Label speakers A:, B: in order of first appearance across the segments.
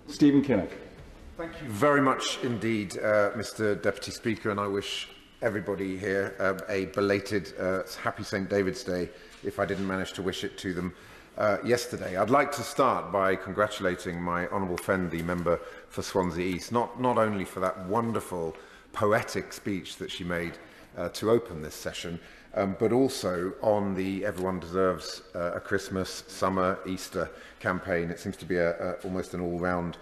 A: Stephen Kinnock.
B: Thank you very much indeed, Mr Deputy Speaker, and I wish everybody here a belated happy St David's Day if I didn't manage to wish it to them yesterday. I'd like to start by congratulating my honourable friend, the member for Swansea East, not only for that wonderful poetic speech that she made to open this session, but also on the Everyone Deserves a Christmas, Summer, Easter campaign. It seems to be almost an all-round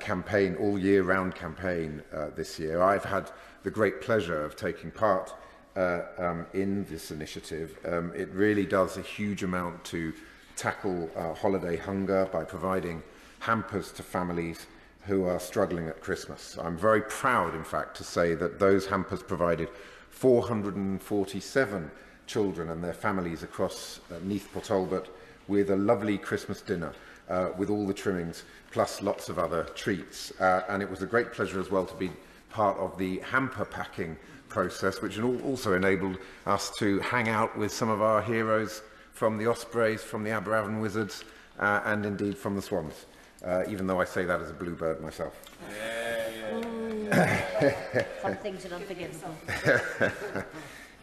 B: campaign, all-year-round campaign this year. I've had the great pleasure of taking part in this initiative. It really does a huge amount to tackle holiday hunger by providing hampers to families who are struggling at Christmas. I'm very proud, in fact, to say that those hampers provided 447 children and their families across Neath Port Talbot with a lovely Christmas dinner with all the trimmings, plus lots of other treats. And it was a great pleasure as well to be part of the hamper packing process, which also enabled us to hang out with some of our heroes from the Ospreys, from the Aberavon Wizards, and indeed from the Swans, even though I say that as a bluebird myself.
C: Some things are unforgivable.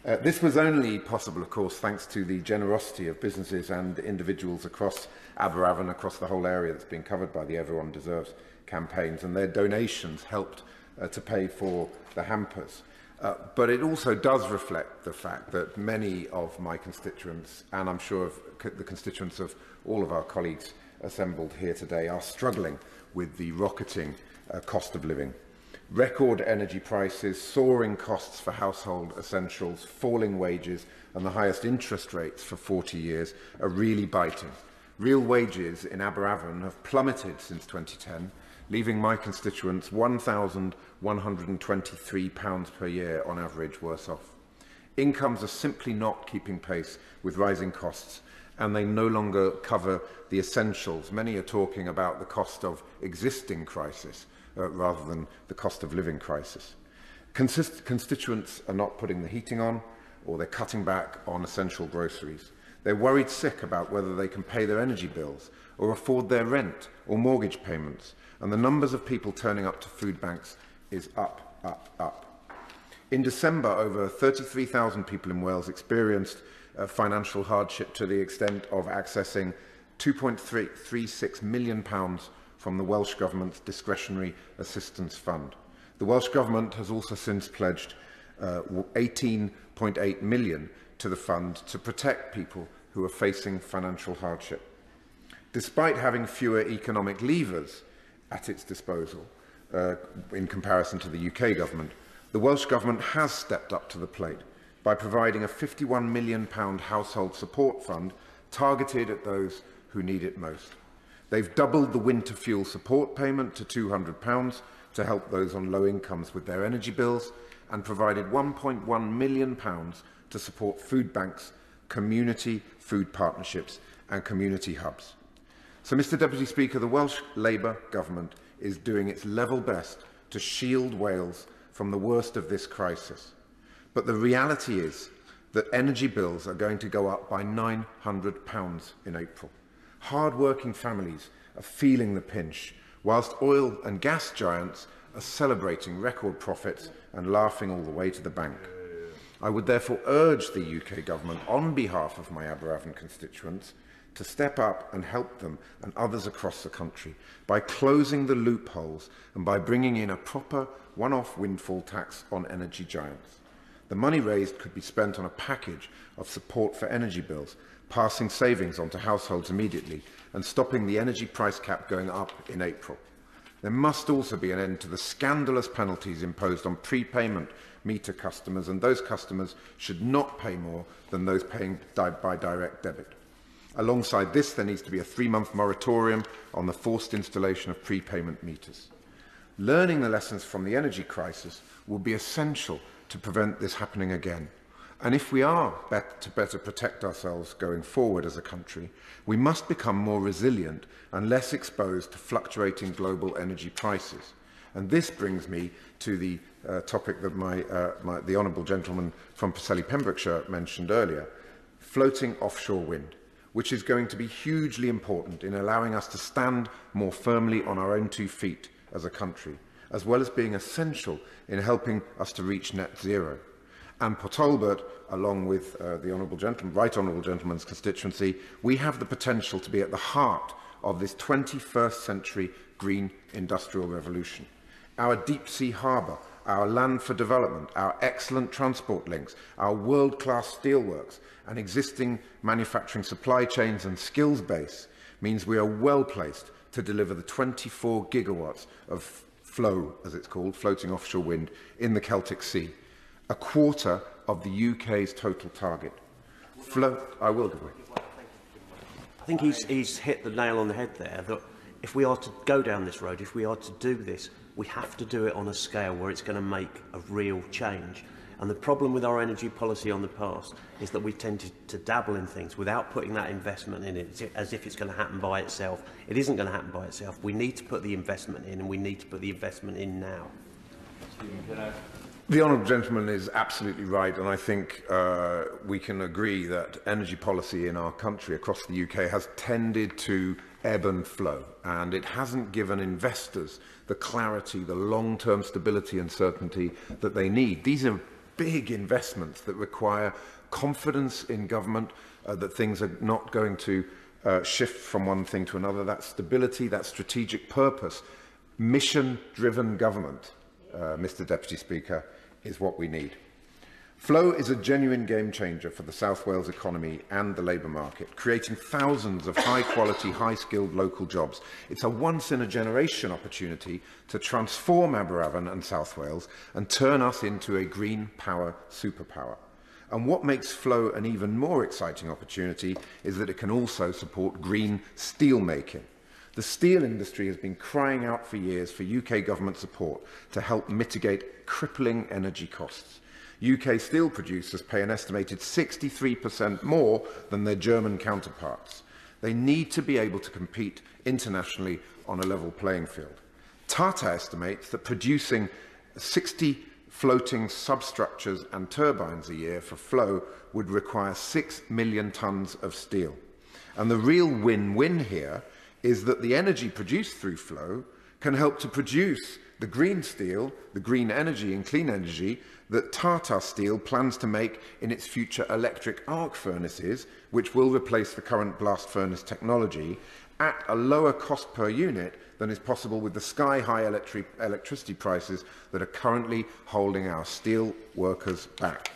B: This was only possible, of course, thanks to the generosity of businesses and individuals across Aberavon, across the whole area that's been covered by the Everyone Deserves campaigns, and their donations helped to pay for the hampers. But it also does reflect the fact that many of my constituents, and I'm sure of the constituents of all of our colleagues assembled here today, are struggling with the rocketing cost of living. Record energy prices, soaring costs for household essentials, falling wages and the highest interest rates for 40 years are really biting. Real wages in Aberavon have plummeted since 2010, leaving my constituents £1,123 per year on average worse off. Incomes are simply not keeping pace with rising costs, and they no longer cover the essentials. Many are talking about the cost of existing crisis rather than the cost of living crisis. Constituents are not putting the heating on, or they're cutting back on essential groceries. They're worried sick about whether they can pay their energy bills or afford their rent or mortgage payments. And the numbers of people turning up to food banks is up, up, up. In December, over 33,000 people in Wales experienced financial hardship to the extent of accessing £2.36 million from the Welsh Government's Discretionary Assistance Fund. The Welsh Government has also since pledged £18.8 million to the fund to protect people who are facing financial hardship. Despite having fewer economic levers at its disposal in comparison to the UK Government, the Welsh Government has stepped up to the plate by providing a £51 million household support fund targeted at those who need it most. They've doubled the winter fuel support payment to £200 to help those on low incomes with their energy bills, and provided £1.1 million to support food banks, community food partnerships and community hubs. So, Mr Deputy Speaker, the Welsh Labour Government is doing its level best to shield Wales from the worst of this crisis. But the reality is that energy bills are going to go up by £900 in April. Hard-working families are feeling the pinch, whilst oil and gas giants are celebrating record profits and laughing all the way to the bank. I would therefore urge the UK Government, on behalf of my Aberavon constituents, to step up and help them and others across the country by closing the loopholes and by bringing in a proper one-off windfall tax on energy giants. The money raised could be spent on a package of support for energy bills, passing savings on to households immediately and stopping the energy price cap going up in April. There must also be an end to the scandalous penalties imposed on prepayment meter customers, and those customers should not pay more than those paying by direct debit. Alongside this, there needs to be a 3-month moratorium on the forced installation of prepayment meters. Learning the lessons from the energy crisis will be essential to prevent this happening again. And if we are to better protect ourselves going forward as a country, we must become more resilient and less exposed to fluctuating global energy prices. And this brings me to the topic that the Honourable Gentleman from Pwllheli, Pembrokeshire mentioned earlier, floating offshore wind. which is going to be hugely important in allowing us to stand more firmly on our own 2 feet as a country, as well as being essential in helping us to reach net zero. And Port Talbot, along with the Right Honourable Gentleman's constituency, we have the potential to be at the heart of this 21st century green industrial revolution. Our deep sea harbour, our land for development, our excellent transport links, our world-class steelworks and existing manufacturing supply chains and skills base means we are well placed to deliver the 24 gigawatts of flow, as it's called, floating offshore wind in the Celtic Sea, a quarter of the UK's total target. I will give way.
A: I think he's hit the nail on the head there, that if we are to go down this road, if we are to do this, we have to do it on a scale where it's going to make a real change. And the problem with our energy policy on the past is that we've tended to dabble in things without putting that investment in it, as if it's going to happen by itself. It isn't going to happen by itself. We need to put the investment in, and we need to put the investment in now.
B: The Honourable Gentleman is absolutely right, and I think we can agree that energy policy in our country, across the UK, has tended to ebb and flow, and it hasn't given investors the clarity, the long-term stability and certainty that they need. These are big investments that require confidence in government, that things are not going to shift from one thing to another. That stability, that strategic purpose, mission-driven government, Mr. Deputy Speaker, is what we need. Flow is a genuine game changer for the South Wales economy and the labour market, creating thousands of high-quality, high-skilled local jobs. It's a once-in-a-generation opportunity to transform Aberavon and South Wales and turn us into a green power superpower. And what makes Flow an even more exciting opportunity is that it can also support green steel making. The steel industry has been crying out for years for UK government support to help mitigate crippling energy costs. UK steel producers pay an estimated 63% more than their German counterparts. They need to be able to compete internationally on a level playing field. Tata estimates that producing 60 floating substructures and turbines a year for Flow would require 6 million tonnes of steel. And the real win-win here is that the energy produced through Flow can help to produce the green steel, the green energy and clean energy that Tata Steel plans to make in its future electric arc furnaces, which will replace the current blast furnace technology, at a lower cost per unit than is possible with the sky-high electricity prices that are currently holding our steel workers back.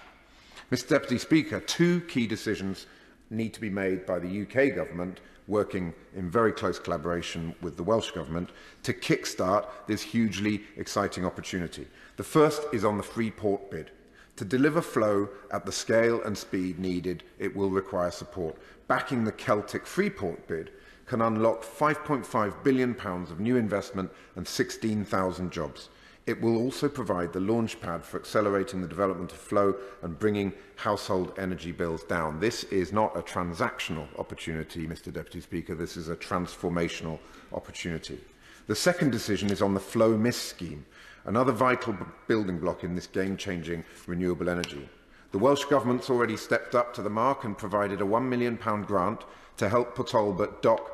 B: Mr. Deputy Speaker, 2 key decisions need to be made by the UK government, working in very close collaboration with the Welsh Government, to kickstart this hugely exciting opportunity. The first is on the Freeport bid. To deliver Flow at the scale and speed needed, it will require support. Backing the Celtic Freeport bid can unlock £5.5 billion of new investment and 16,000 jobs. It will also provide the launchpad for accelerating the development of Flow and bringing household energy bills down. This is not a transactional opportunity, Mr. Deputy Speaker. This is a transformational opportunity. The second decision is on the Flow Miss scheme, another vital building block in this game-changing renewable energy. The Welsh Government's already stepped up to the mark and provided a £1 million grant to help Port Talbot dock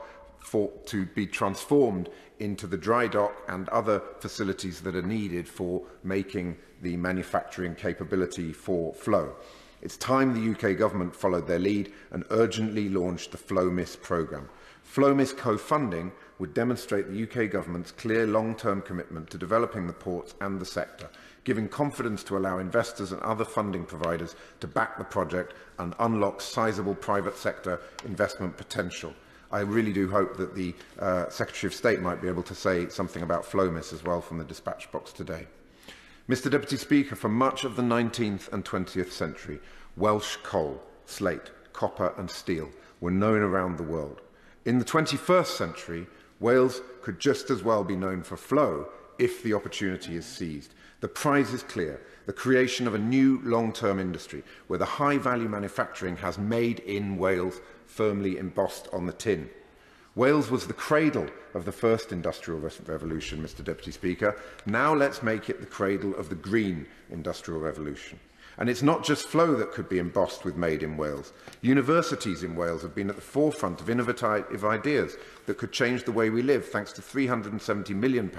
B: to be transformed into the dry dock and other facilities that are needed for making the manufacturing capability for Flow. It's time the UK government followed their lead and urgently launched the Flow Miss programme. Flow Miss co-funding would demonstrate the UK government's clear long-term commitment to developing the ports and the sector, giving confidence to allow investors and other funding providers to back the project and unlock sizable private sector investment potential. I really do hope that the Secretary of State might be able to say something about Flow Miss as well from the dispatch box today. Mr. Deputy Speaker, for much of the 19th and 20th century, Welsh coal, slate, copper and steel were known around the world. In the 21st century, Wales could just as well be known for Flow if the opportunity is seized. The prize is clear: the creation of a new long-term industry where the high-value manufacturing has made in Wales firmly embossed on the tin. Wales was the cradle of the first industrial revolution, Mr. Deputy Speaker. Now let's make it the cradle of the green industrial revolution. And it's not just flow that could be embossed with Made in Wales. Universities in Wales have been at the forefront of innovative ideas that could change the way we live, thanks to £370 million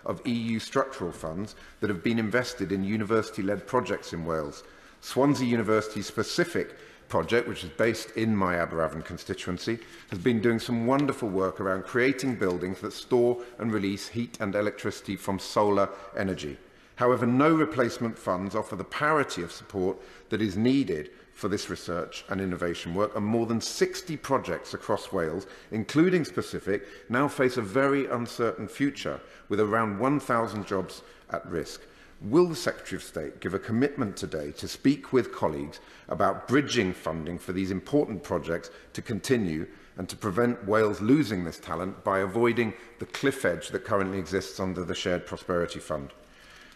B: of EU structural funds that have been invested in university-led projects in Wales. Swansea University's specific project, which is based in my Aberavon constituency, has been doing some wonderful work around creating buildings that store and release heat and electricity from solar energy. However, no replacement funds offer the parity of support that is needed for this research and innovation work, and more than 60 projects across Wales, including specific, now face a very uncertain future with around 1,000 jobs at risk. Will the Secretary of State give a commitment today to speak with colleagues about bridging funding for these important projects to continue and to prevent Wales losing this talent by avoiding the cliff edge that currently exists under the Shared Prosperity Fund?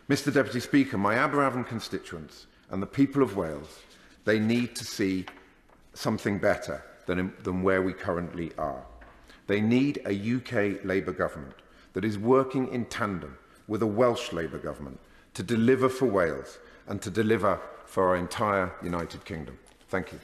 B: Mr. Deputy Speaker, my Aberavon constituents and the people of Wales, they need to see something better than where we currently are. They need a UK Labour government that is working in tandem with a Welsh Labour government to deliver for Wales and to deliver for our entire United Kingdom. Thank you.